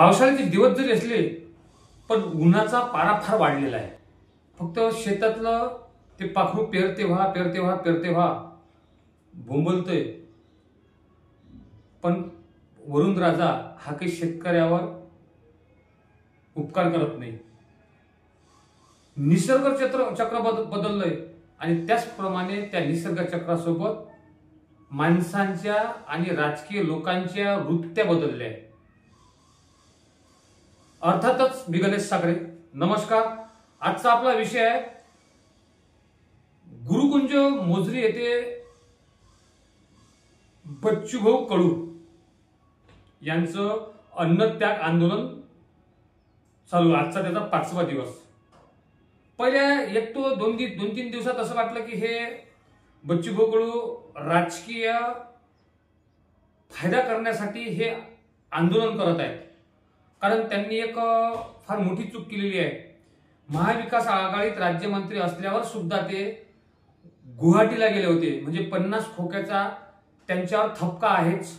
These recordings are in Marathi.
पावसाळ्याचे दिवस जरी असले पण उन्हाचा पारा फार वाढलेला आहे। फक्त शेतातलं ते पाखरू पेरते व्हा बोंबलतोय, पण वरुण राजा हा काही शेतकऱ्यावर उपकार करत नाही। निसर्ग चक्र बदललंय आणि त्याचप्रमाणे त्या निसर्ग चक्रासोबत माणसांच्या आणि राजकीय लोकांच्या वृत्त्या बदलल्या आहेत। अर्थातच मी गणेश सागरे, नमस्कार। आजचा आपला विषय आहे गुरुकुंज मोझरी येथे बच्चूभाऊ कडू यांचं अन्नत्याग आंदोलन चालू। आजचा त्याचा 5वा दिवस। पहिल्या दोन तीन दिवसात असं वाटलं की हे बच्चूभाऊ कडू राजकीय फायदा करण्यासाठी हे आंदोलन करत आहेत, कारण त्यांनी एक फार मोठी चूक केलेली आहे। महाविकास आघाडीत राज्यमंत्री असल्यावर सुद्धा ते गुवाहाटीला गेले होते, म्हणजे 50 खोक्याचा त्यांच्यावर थपका आहेच।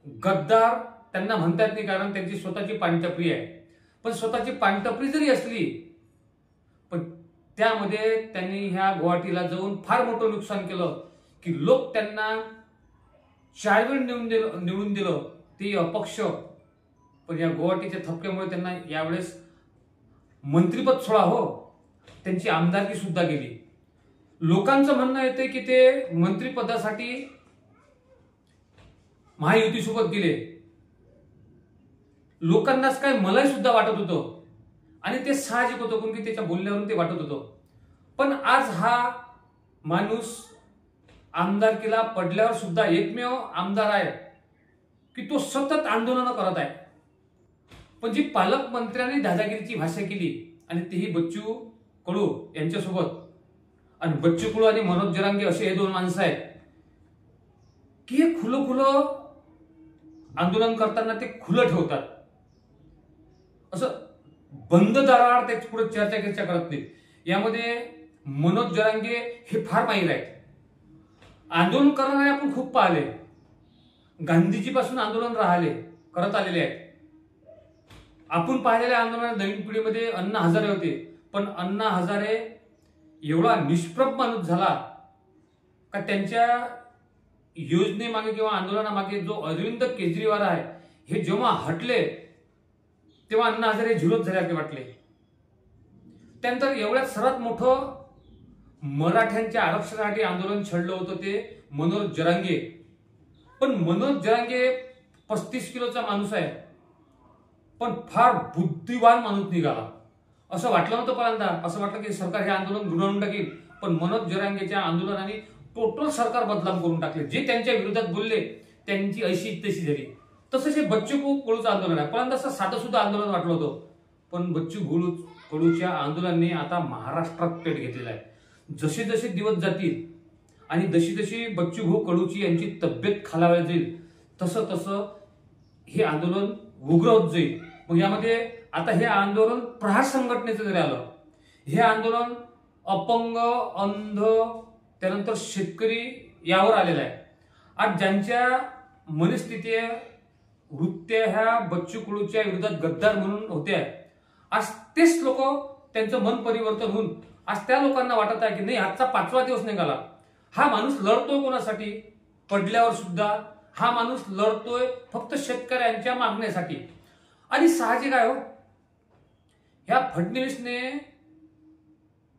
गद्दार त्यांना म्हणतात नाही, कारण त्यांची स्वतःची पाणटपरी आहे। पण स्वतःची पाणटपरी जरी असली पण त्यामध्ये त्यांनी ह्या गुवाहाटीला जाऊन फार मोठं नुकसान केलं की लोक त्यांना 4 वेळ निवडून दिलं, ते अपक्ष। पण या गुवाहाटीच्या थपक्यामुळे त्यांना यावेळेस मंत्रिपद सोडा हो, त्यांची आमदारकी सुद्धा गेली। लोकांचं म्हणणं येते की ते मंत्रिपदासाठी महायुतीसोबत गेले। लोकांनाच काय मलाही सुद्धा वाटत होतं आणि ते साहजिक होतं, कारण की त्याच्या बोलण्यावरून ते वाटत होतं। पण आज हा माणूस आमदारकीला पडल्यावर सुद्धा एकमेव आमदार आहे की तो सतत आंदोलन करत आहे। पण जी पालकमंत्र्यांनी दादागिरीची भाषा केली आणि तेही बच्चू कडू यांच्यासोबत, आणि बच्चू कडू आणि मनोज जरांगे असे हे 2 माणसं आहेत की हे खुलं आंदोलन करताना ते खुलं ठेवतात, असं बंद दाराआड ते पुढे चर्चा करत नाहीत। यामध्ये मनोज जरांगे हे फार माहीर आहेत। आंदोलन करणारे आपण खूप पाहिले, गांधीजीपासून आंदोलन करत आलेले आहेत। आपण पाहिलेल्या आंदोलनात नवीन पिढीमध्ये अण्णा हजारे होते, पण अण्णा हजारे एवढा निष्प्रभ माणूस झाला का त्यांच्या योजनेमागे किंवा आंदोलनामागे जो अरविंद केजरीवाल आहे हे जेव्हा हटले तेव्हा अण्णा हजारे झिरोच झाल्याचे वाटले। त्यानंतर एवढ्यात सर्वात मोठं मराठ्यांच्या आरक्षणासाठी आंदोलन छेडलं होतं ते मनोज जरांगे। पण मनोज जरांगे 35 किलोचा माणूस आहे, पण फार बुद्धिवान माणूस निघाला। असं वाटलं नव्हतं पहिल्यांदा, असं वाटलं की सरकार हे आंदोलन गुंडाळून टाकेल, पण मनोज जरांगेच्या आंदोलनाने टोटल सरकार बदनाम करून टाकले। जे त्यांच्या विरोधात बोलले त्यांची अशी तशी झाली। तसंच हे बच्चू कडूचं आंदोलन आहे। पहिल्यांदा असं साधं सुद्धा आंदोलन वाटलं होतं, पण बच्चू कडूच्या आंदोलनाने आता महाराष्ट्रात पेट घेतलेला आहे। जसे जसे दिवस जातील आणि जशी बच्चूभाऊ कडूची यांची तब्येत खालावली जाईल तसं तसं हे आंदोलन उग्र होत जाईल। मग यामध्ये आता हे आंदोलन प्रहार संघटनेचं जरी आलं, हे आंदोलन अपंग, अंध, त्यानंतर शेतकरी यावर आलेलं आहे। आज ज्यांच्या मनस्थिती वृत्त्या ह्या बच्चू कडूच्या विरोधात गद्दार म्हणून होत्या, आज तेच लोक त्यांचं मन परिवर्तन होऊन आज त्या लोकांना वाटत आहे की नाही, आजचा 5वा दिवस निघाला, हा माणूस लढतोय कोणासाठी, पडल्यावर सुद्धा हा माणूस लढतोय फक्त शेतकऱ्यांच्या मागण्यासाठी। आणि साहजिक आहे हो, ह्या फडणवीसने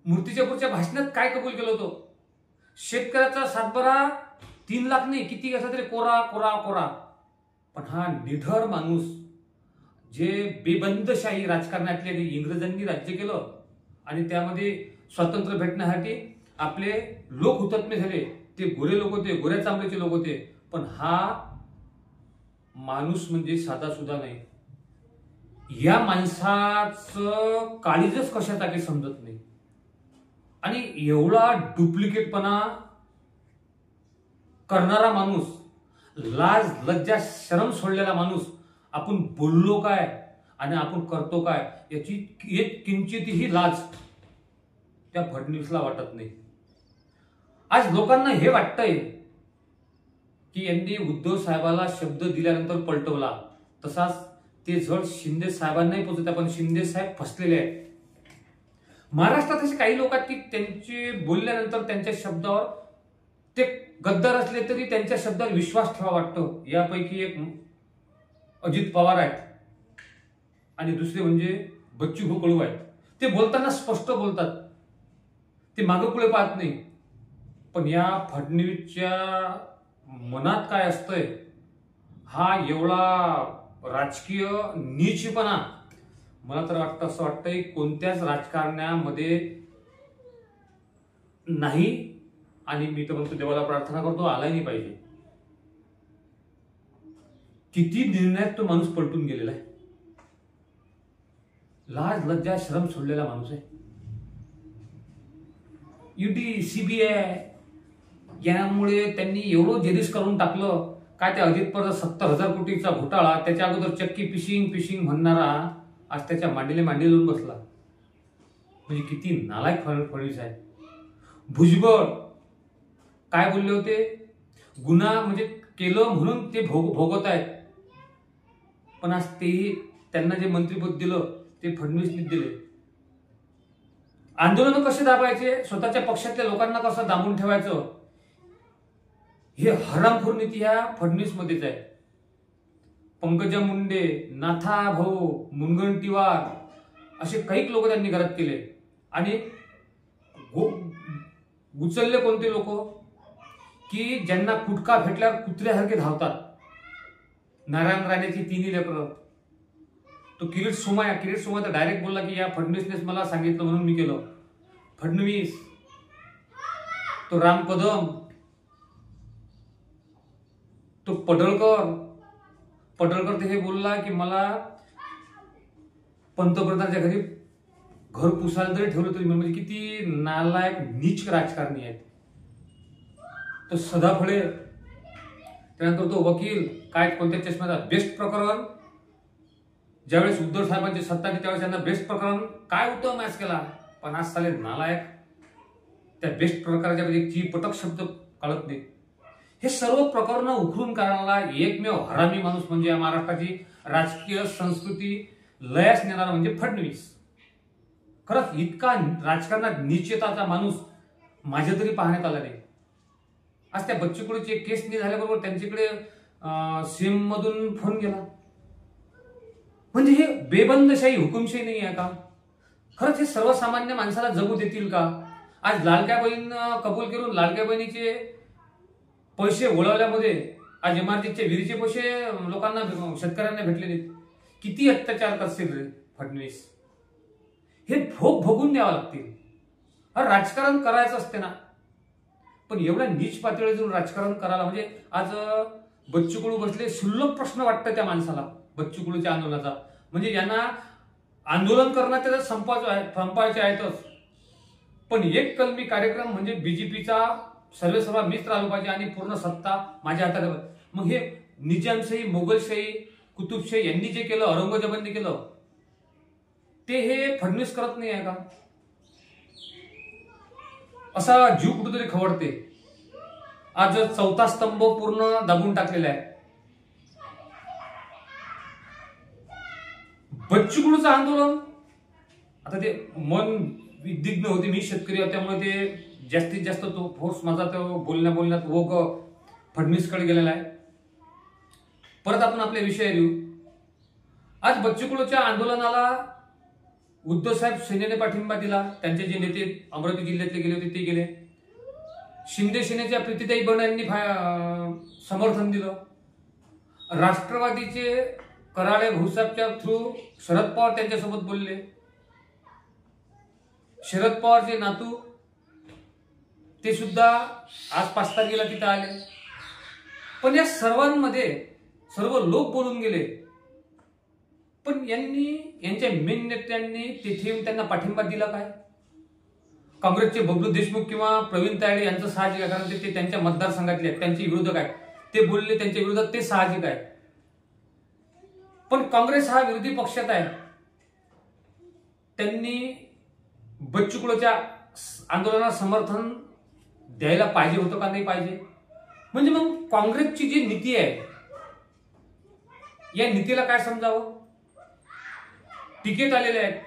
मूर्तिजापूरच्या भाषणात काय कबूल केलं होतं, शेतकऱ्याचा सातबारा 3 लाख नाही, किती असला तरी कोरा कोरा कोरा। पण हा निढळ माणूस जे बेबंदशाही राजकारणातले इंग्रजांनी राज्य केलं आणि त्यामध्ये स्वातंत्र्य भेटण्यासाठी आपले लोक हुतात्मे झाले, ते गोरे लोक होते, गोऱ्या चांबड्याचे लोक होते। पण हा माणूस म्हणजे साधा सुद्धा नाही। या माणसाचं काळीजच कशात काही समजत नाही, आणि एवढा डुप्लिकेटपणा करणारा माणूस, लाज लज्जा शरम सोडलेला माणूस, आपण बोललो काय आणि आपण करतो काय याची एक किंचितही लाज त्या फडणवीसला वाटत नाही। आज लोकांना हे वाटतंय की यांनी उद्धव साहेबाला शब्द दिल्यानंतर पलटवला, तसाच ते झळ शिंदे साहेबांनाही पोहोचत आहे, पण शिंदे साहेब फसलेले आहेत. महाराष्ट्रात असे काही लोक आहेत की त्यांचे बोलल्यानंतर त्यांच्या शब्दावर, ते गद्दार असले तरी त्यांच्या शब्दावर विश्वास ठेवा वाटतो. यापैकी एक अजित पवार आहेत आणि दुसरे म्हणजे बच्चू कडू आहेत. ते बोलताना स्पष्ट बोलतात, ते मागे पुढे पाहत नाही. पण या फडणवीसच्या मनात काय असतंय, हा एवढा राजकीय नीचपणा मला तर वाटतं, असं वाटतंय कोणत्याच राजकारण्यामध्ये नाही. आणि मी तर म्हणतो, देवाला प्रार्थना करतो आलाही नाही पाहिजे. किती निर्णयात तो माणूस पलटून गेलेला आहे. लाज लज्जा शरम सोडलेला माणूस आहे. ईडी सीबीआय यामुळे त्यांनी एवढं जेरीस करून टाकलं. काय त्या अजित पवार 70,000 कोटीचा घोटाळा, त्याच्या अगोदर चक्की फिशिंग म्हणणारा आज त्याच्या मांडीला मांडी लावून बसला. म्हणजे किती नालायक फडणवीस आहे. भुजबळ काय बोलले होते, गुन्हा म्हणजे केलं म्हणून ते भोगत आहेत. पण आज तेही, त्यांना जे मंत्रिपद दिलं ते फडणवीसनीच दिले. आंदोलन कसे दाबायचे, स्वतःच्या पक्षातल्या लोकांना कसं दाबून ठेवायचं, हे हरामखोर नीती ह्या फडणवीस मध्येच आहे. पंकजा मुंडे, नाथा भाऊ, मुनगंटीवार असे काही लोक त्यांनी घरात केले. आणि उचलले कोणते लोक की ज्यांना कुटका भेटल्यावर कुत्र्यासारखे धावतात. नारायण राणेची तिन्ही लेकरं. तो किरीट सोमा तर डायरेक्ट बोलला की या फडणवीसनेच मला सांगितलं म्हणून मी केलं. फडणवीस, तो राम कदम, तो पडळकर तर हे बोलला की मला पंतप्रधानाच्या घरी घर पुसायला जरी ठेवलं तरी, म्हणजे किती नालायक नीच राजकारणी आहेत. तो सदाफळे, त्यानंतर तो वकील, काय कोणत्या चष्म्याचा, बेस्ट प्रकरण. ज्यावेळेस उद्धव साहेबांची सत्ता होती त्यावेळेस त्यांना बेस्ट प्रकरण काय होतं मॅच केला. पण आज साले नालायक त्या बेस्ट प्रकाराच्या एक पटक शब्द कळत नाही. हे सर्व प्रकरण उखडून काढणारा एकमेव हरामी माणूस म्हणजे या महाराष्ट्राची राजकीय संस्कृती लयास नेणारा म्हणजे फडणवीस. खरंच इतका राजकारणात नीचताचा माणूस माझ्या तरी पाहण्यात आला नाही. आज त्या बच्चू कडूची केस नाही झाल्याबरोबर त्यांच्याकडे सीएम मधून फोन गेला. म्हणजे हे बेबंदशाही, हुकुमशाही नाही आहे का? खरंच हे सर्वसामान्य माणसाला जगू देतील का? आज लाडक्या बहीण कबूल करून लाडक्या बहिणीचे पैसे वळवल्यामध्ये आज इमारतीचे विहिरीचे पैसे लोकांना, शेतकऱ्यांना भेटले नाहीत. किती अत्याचार करतील रे फडणवीस. हे भोगून द्यावं लागतील. हा राजकारण करायचं असते ना, पण एवढ्या नीच पातळीवर जाऊन राजकारण करायला, म्हणजे आज बच्चू कडू बसले. शुल्लक प्रश्न वाटतं त्या माणसाला बच्चू कडूच्या आंदोलनाचा. म्हणजे यांना आंदोलन करणं त्याला संपवायचे आहेतच, पण एक कलमी कार्यक्रम म्हणजे बीजेपीचा सर्वेसर्वा मीच राहिलो पाहिजे आणि पूर्ण सत्ता माझ्या हातात. मग हे निजामशाही, मोगलशाही, कुतुबशाही यांनी जे केलं, औरंगजेबांनी केलं, ते हे फडणवीस करत नाही आहे का? असा जीव कुठेतरी खवडते. आज चौथा स्तंभ पूर्ण दाबून टाकलेला आहे. बच्चू कडूचं आंदोलन, आता ते मन विदिग्न होते. मी शेतकरी आहे त्यामुळे ते जास्तीत जास्त तो फोर्स माझा तो बोलण्यात ओघ फडणवीसकडे गेलेला आहे. परत आपण आपल्या विषयावर येऊ. आज बच्चू कडूच्या आंदोलनाला उद्धव साहेब सेनेने पाठिंबा दिला. त्यांचे जे नेते अमरावती जिल्ह्यातले गेले होते ते गेले. शिंदे सेनेच्या प्रीतीताई बंड यांनी समर्थन दिलं. राष्ट्रवादीचे कराळे भाऊसाहेबच्या थ्रू शरद पवार त्यांच्यासोबत बोलले. शरद पवारचे नातू ते सुद्धा आज 5 तारखेला तिथं आले. पण या सर्वांमध्ये सर्व लोक बोलून गेले, पण यांच्या मेन नेत्यांनी तेथे येऊन त्यांना पाठिंबा दिला काय? काँग्रेसचे बबलू देशमुख किंवा प्रवीण तायडे यांचं साहजिक आहे, कारण ते त्यांच्या मतदारसंघातले आहेत, त्यांचे विरोधक आहेत. ते बोलले त्यांच्या विरोधात, ते साहजिक आहे. पण काँग्रेस हा विरोधी पक्षात आहे. त्यांनी बच्चू कडूच्या आंदोलनाला समर्थन द्यायला पाहिजे होतं का नाही पाहिजे? म्हणजे मग काँग्रेसची जी नीती आहे या नीतीला काय समजावं? टीकेत आलेले आहेत.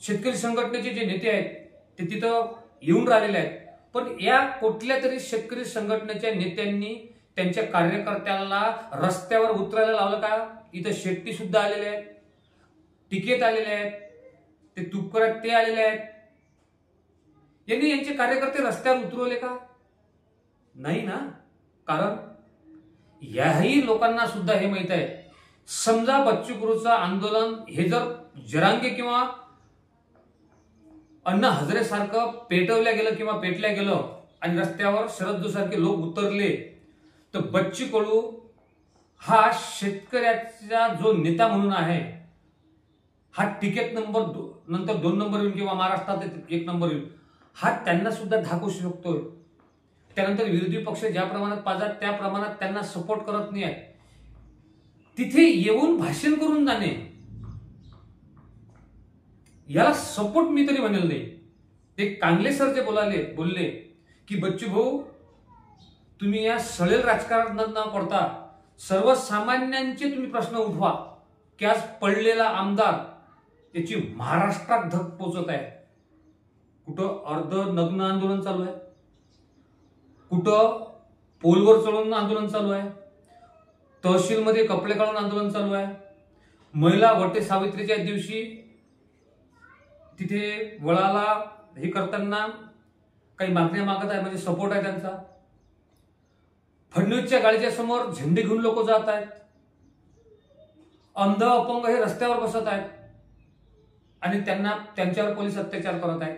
शेतकरी संघटनेचे जे नेते आहेत ते तिथं येऊन राहिलेले आहेत. पण या कुठल्या तरी शेतकरी संघटनेच्या नेत्यांनी त्यांच्या कार्यकर्त्याला रस्त्यावर उतरायला लावलं का? इथं शेट्टी सुद्धा आलेले आहेत, टीकेत आलेले आहेत, ते तुपकरात ते आलेले आहेत. यांनी यांचे कार्यकर्ते रस्त्यावर उतरवले का? नाही ना. कारण याही लोकांना सुद्धा हे माहित आहे, समजा बच्चू कडूचं आंदोलन हे जर जरांगे किंवा अण्णा हजरे सारखं पेटवल्या गेलं किंवा पेटल्या गेलं आणि रस्त्यावर शरद सारखे लोक उतरले, तर बच्चू कडू हा शेतकऱ्याचा जो नेता म्हणून आहे, हा टिकेट नंतर 2 नंबर येईल किंवा महाराष्ट्रात 1 नंबर येईल, हा त्यांना सुद्धा धाकू शकतोय. त्यानंतर विरोधी पक्ष ज्या प्रमाणात पाहतात त्या प्रमाणात त्यांना सपोर्ट करत नाही आहे. तिथे येऊन भाषण करून जाणे याला सपोर्ट मी तरी म्हणेल नाही. ते कांगले सर जे बोलले की बच्चू भाऊ, तुम्ही या सळेल राजकारणात न पडता सर्वसामान्यांचे तुम्ही प्रश्न उठवा, की आज पडलेला आमदार याची महाराष्ट्रात धग पोचत आहे. कुठं अर्ध नग्न आंदोलन चालू आहे, कुठं पोलवर चढून आंदोलन चालू आहे, तहसीलमध्ये कपडे काढून आंदोलन चालू आहे. महिला वटे सावित्रीच्या दिवशी तिथे वळाला हे करताना काही मागण्या मागत आहे, म्हणजे सपोर्ट आहे त्यांचा. फडणवीसच्या गाडीच्या समोर झेंडे घेऊन लोक जात आहेत. अंध अपंग हे रस्त्यावर बसत आहेत आणि त्यांच्यावर पोलीस अत्याचार करत आहेत.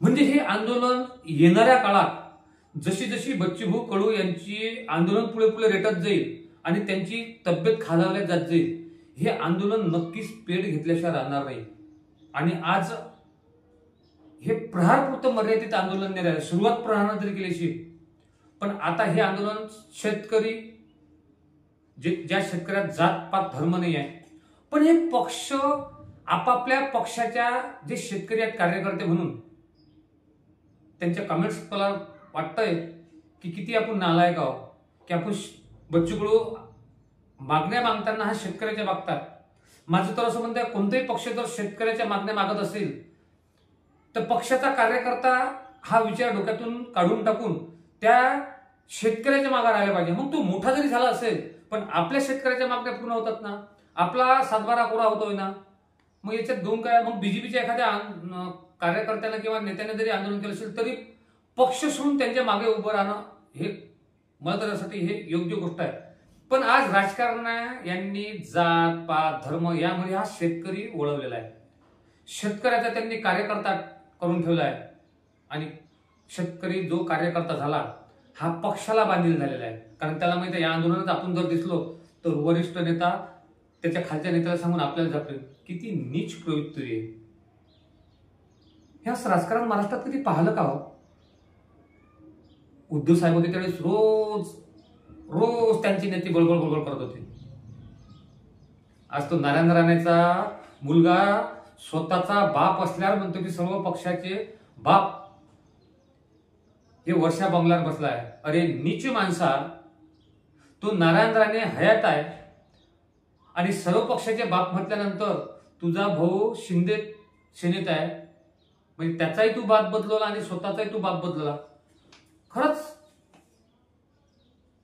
म्हणजे हे आंदोलन येणाऱ्या काळात जशी जशी बच्चूभाऊ कडू यांची आंदोलन पुढे पुढे रेटत जाईल आणि त्यांची तब्येत खालावल्या जात जाईल, हे आंदोलन नक्कीच पेट घेतल्याशिवाय राहणार नाही. आणि आज हे प्रहारपुरतं मर्यादित आंदोलन नाही राहिलं, सुरुवात प्रहारानं तरी केल्याशी. पण आता हे आंदोलन शेतकरी, ज्या शेतकऱ्यात जात पात धर्म नाही आहे, पण हे पक्ष आपापल्या पक्षाच्या जे शेतकरी आहेत कार्यकर्ते म्हणून त्यांच्या कमेंट्स मला वाटतंय की किती आपण नालायक आहोत, की आपण बच्चू कडू मागण्या मागताना हा शेतकऱ्याच्या मागतात. माझं तर असं म्हणतं आहे, कोणताही पक्ष जर शेतकऱ्याच्या मागण्या मागत असेल तर पक्षाचा कार्यकर्ता हा विचार डोक्यातून काढून टाकून त्या शेतकऱ्याच्या मागे राहायला पाहिजे. मग तो मोठा जरी झाला असेल पण आपल्या शेतकऱ्याच्या मागण्या पूर्ण होतात ना, आपला सातबारा कोरा होतोय ना. मग याच्यात दोन काय, मग बीजेपीच्या एखाद्या कार्यकर्त्यानं किंवा नेत्याने जरी आंदोलन केलं असेल तरी पक्ष सोडून त्यांच्या मागे उभं राहणं हे मला तर यासाठी हे योग्य गोष्ट आहे. पण आज राजकारण यांनी जात पात धर्म यामध्ये हा शेतकरी वळवलेला आहे. शेतकऱ्याचा त्यांनी कार्यकर्ता करून ठेवला आहे आणि शेतकरी जो कार्यकर्ता झाला हा पक्षाला बांधील झालेला आहे. कारण त्याला माहिती आहे, या आंदोलनात आपण जर दिसलो तर वरिष्ठ नेता त्याच्या खालच्या नेत्याला सांगून आपल्याला झापेल. किती नीच प्रवृत्ती आहे. हे असं राजकारण महाराष्ट्रात कधी पाहिलं का हो? उद्धव साहेब होते त्यावेळेस रोज त्यांची नेते बळबळ बळबळ करत होते. आज तो नारायण राणेचा मुलगा स्वतःचा बाप असल्यावर म्हणतो की सर्व पक्षाचे बाप हे वर्षा बंगल्यावर बसला आहे. अरे नीच माणसा, तो नारायण राणे हयात आहे आणि सर्व पक्षाचे बाप म्हटल्यानंतर तुझा भाऊ शिंदे सेनेत आहे, म्हणजे त्याचाही तू बाप बदलवला आणि स्वतःचाही तू बाप बदलला. खरंच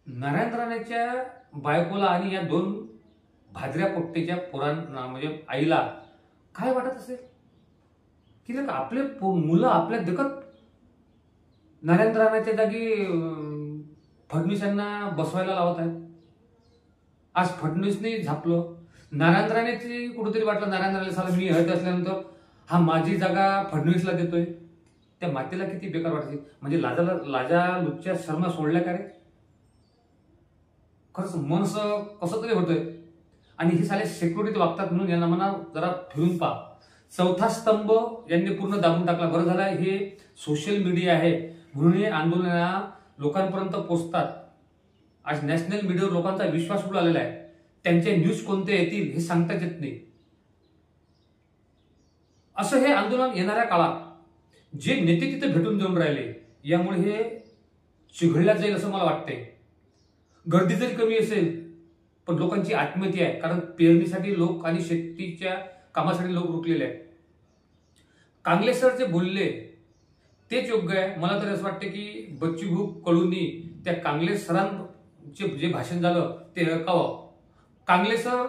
नारायण राणेच्या बायकोला आणि या 2 भाजऱ्या पोट्टेच्या म्हणजे आईला काय वाटत असेल की आपले मुलं आपल्या देखत नारायण राणेच्या जागी फडणवीस यांना बसवायला लावत आहेत. आज फडणवीसने झापलं, नारायण राणेची कुठेतरी वाटलं नारायण राणे साला मी हळद असल्यानंतर हा माझी जागा फडणवीसला देतोय. त्या मातेला किती बेकार वाटते. म्हणजे लाजा लुच्च्या शर्मा सोडल्या का रे? खरंच मन कसं तरी होतंय. आणि हे साले सिक्युरिटीत वागतात म्हणून यांना म्हणा जरा फिरून पहा. चौथा स्तंभ यांनी पूर्ण दाबून टाकला. बरं झालं हे सोशल मीडिया आहे म्हणून हे आंदोलन लोकांपर्यंत पोहोचतात. आज नॅशनल मीडियावर लोकांचा विश्वास उडालेला आहे. त्यांचे न्यूज कोणते येतील हे सांगताच येत नाही. असं हे आंदोलन येणाऱ्या काळात जे नेते तिथे भेटून देऊन राहिले, यामुळे हे चिघळल्या जाईल असं मला वाटतंय. गर्दी जरी कमी असेल पण लोकांची आत्महत्या आहे, कारण पेरणीसाठी लोक आणि शेतीच्या कामासाठी लोक रुकलेले आहेत. कांगले सर जे बोलले तेच योग्य आहे. मला तरी असं वाटतं की बच्चूभाऊ कडूंनी त्या कांगले सरांचे जे भाषण झालं ते ऐकावं. कांगले सर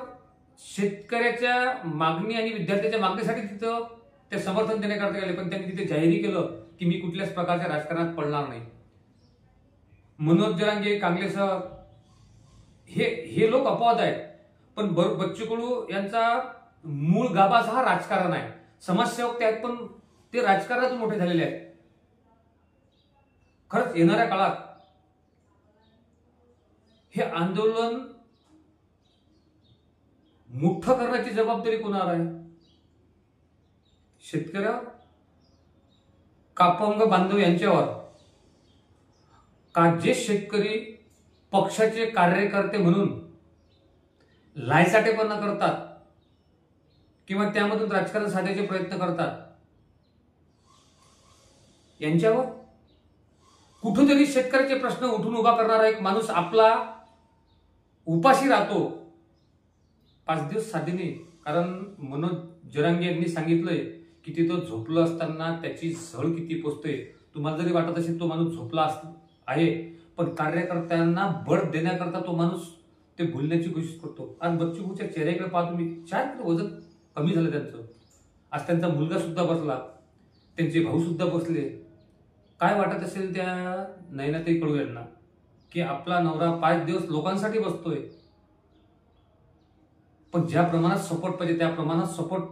शेतकऱ्याच्या मागणी आणि विद्यार्थ्याच्या मागणीसाठी तिथं ते समर्थन देण्याकरता गेले, पण त्यांनी तिथे जाहीर केलं की मी कुठल्याच प्रकारच्या राजकारणात पडणार नाही. मनोज जरांगे, कांगले सर हे लोक अपवाद आहेत, पण बच्चू कडू यांचा मूळ गाभा हा राजकारण आहे. समाजसेवक ते आहेत पण ते राजकारणातून मोठे झालेले आहेत. खरंच येणाऱ्या काळात हे आंदोलन मोठं करण्याची जबाबदारी कोणावर आहे? शेतकऱ्यावर का अपंग बांधव यांच्यावर? का जे शेतकरी पक्षाचे कार्यकर्ते म्हणून लायसाटेपणा करतात किंवा त्यामधून राजकारण साधायचे प्रयत्न करतात यांच्यावर? कुठेतरी शेतकऱ्याचे प्रश्न उठून उभा करणारा एक माणूस आपला उपाशी राहतो. 5 दिवस साधे नाही, कारण मनोज जरांगे यांनी सांगितलंय की तिथं झोपलं असताना त्याची झळ किती पोचते. तुम्हाला जरी वाटत असेल तो माणूस झोपला आहे, पण कार्यकर्त्यांना बळ देण्याकरता तो माणूस ते भुलण्याची कोशिश करतो. आज बच्चूभाऊच्या चेहऱ्याकडे पाहतो मी, 4 किलो वजन कमी झालं त्यांचं. आज त्यांचा मुलगा सुद्धा बसला, त्यांचे भाऊ सुद्धा बसले. काय वाटत असेल त्या नयनाताई कडू यांना की आपला नवरा 5 दिवस लोकांसाठी बसतोय, पण ज्या प्रमाणात सपोर्ट पाहिजे त्या प्रमाणात सपोर्ट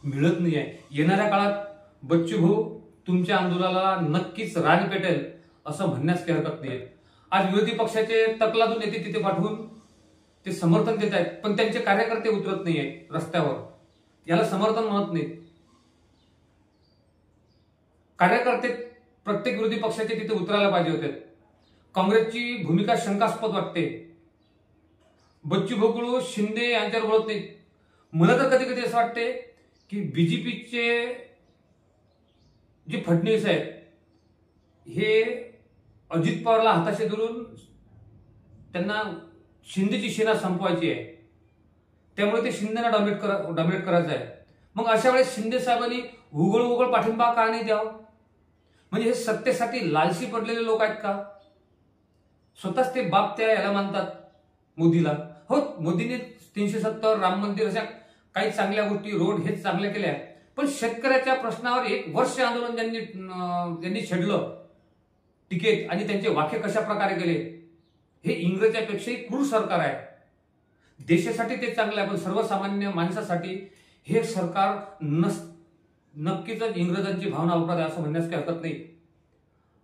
मिळत नाही आहे. येणाऱ्या काळात बच्चूभाऊ तुमच्या आंदोलनाला नक्कीच राग पेटेल असं म्हणण्यास काही हरकत नाही. आज विरोधी पक्षाचे तकलादून नेते तिथे पाठवून ते समर्थन देत आहेत, पण त्यांचे कार्यकर्ते उतरत नाही आहेत रस्त्यावर. याला समर्थन म्हणत नाहीत. कार्यकर्ते प्रत्येक विरोधी पक्षाचे तिथे उतरायला पाहिजे होते. काँग्रेसची भूमिका शंकास्पद वाटते. बच्चूभाऊ कडू शिंदे यांच्यावर बोलत नाहीत. मला तर कधी कधी असं वाटते की बीजेपीचे जे फडणवीस आहेत हे अजित पवारला हाताशी धरून त्यांना शिंदेची सेना संपवायची आहे. त्यामुळे ते शिंदेना डॉमिनेट करायचं आहे. मग अशा वेळेस शिंदे साहेबांनी उघड पाठिंबा का नाही द्यावा? म्हणजे हे सत्तेसाठी लालशी पडलेले लोक आहेत का? स्वतःच ते बाप त्या याला मानतात मोदीला. हो, मोदीने 370 राम मंदिर अशा काही चांगल्या गोष्टी, रोड हेच चांगल्या केल्या, पण शेतकऱ्याच्या प्रश्नावर 1 वर्ष आंदोलन त्यांनी छेडलं टिकेत, आणि त्यांचे वाक्य कशा प्रकारे गेले. हे इंग्रजांपेक्षाही क्रूर सरकार आहे. देशासाठी ते चांगलं आहे, पण सर्वसामान्य माणसासाठी हे सरकार नक्कीच इंग्रजांची भावना वापरत आहे असं म्हणण्यास काही हरकत नाही.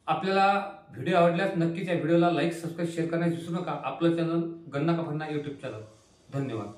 आपल्याला व्हिडिओ आवडल्यास नक्कीच या व्हिडिओला लाईक, सबस्क्राईब, शेअर करण्यास विसरू नका. आपलं चॅनल गन्ना का फन्ना YouTube चॅनल. धन्यवाद.